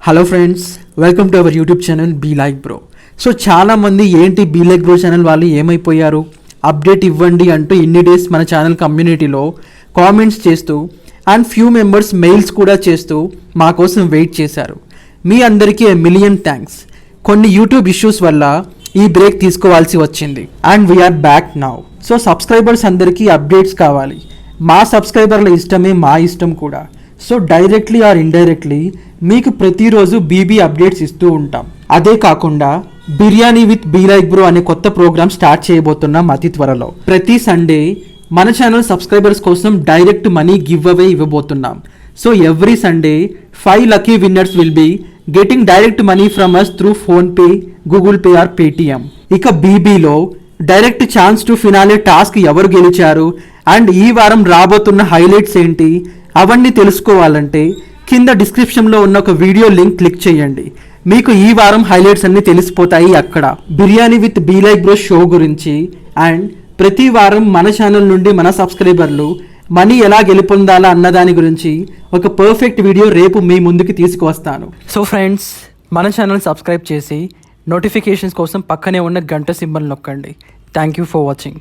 Hello friends, welcome to our YouTube channel Be Like Bro. So చాలామంది ఏంటి be Like bro channel వాళ్ళు ఏమైపోయారు, update ఇవ్వండి అంటూ ఇన్ని డేస్ మన ఛానల్ కమ్యూనిటీలో కామెంట్స్ చేస్తూ అండ్ ఫ్యూ మెంబర్స్ మెయిల్స్ కూడా చేస్తూ మా కోసం వెయిట్ చేశారు. మీ అందరికీ మిలియన్ థ్యాంక్స్. కొన్ని యూట్యూబ్ ఇష్యూస్ వల్ల ఈ బ్రేక్ తీసుకోవాల్సి వచ్చింది and we're back now. So subscribers అందరికీ అప్డేట్స్ కావాలి. మా సబ్స్క్రైబర్ల ఇష్టమే మా ఇష్టం కూడా. సో డైరెక్ట్లీ ఆర్ ఇండైరెక్ట్లీ మీకు ప్రతిరోజు బీబీ అప్డేట్స్ ఇస్తూ ఉంటాం. అదే కాకుండా biryani with Be Like Bro అనే కొత్త ప్రోగ్రామ్ స్టార్ట్ చేయబోతున్నాం అతి త్వరలో. ప్రతి సండే మన ఛానల్ సబ్స్క్రైబర్స్ కోసం డైరెక్ట్ మనీ గివ్ అవే ఇవ్వబోతున్నాం. So every Sunday 5 lucky winners will be getting direct money from us through PhonePe, Google Pay or Paytm. ఇక బీబీలో direct chance to finale task ఎవరు గెలిచారు అండ్ ఈ వారం రాబోతున్న హైలైట్స్ ఏంటి అవన్నీ తెలుసుకోవాలంటే కింద డిస్క్రిప్షన్లో ఉన్న ఒక వీడియో లింక్ క్లిక్ చేయండి. మీకు ఈ వారం హైలైట్స్ అన్నీ తెలిసిపోతాయి. అక్కడ biryani with Be Like Bro show గురించి అండ్ ప్రతి వారం మన ఛానల్ నుండి మన సబ్స్క్రైబర్లు మనీ ఎలా గెలుపొందాలా అన్నదాని గురించి ఒక పర్ఫెక్ట్ వీడియో రేపు మీ ముందుకు తీసుకువస్తాను. సో ఫ్రెండ్స్, మన ఛానల్ సబ్స్క్రైబ్ చేసి నోటిఫికేషన్స్ కోసం పక్కనే ఉన్న గంట సింబల్ నొక్కండి. Thank you for watching.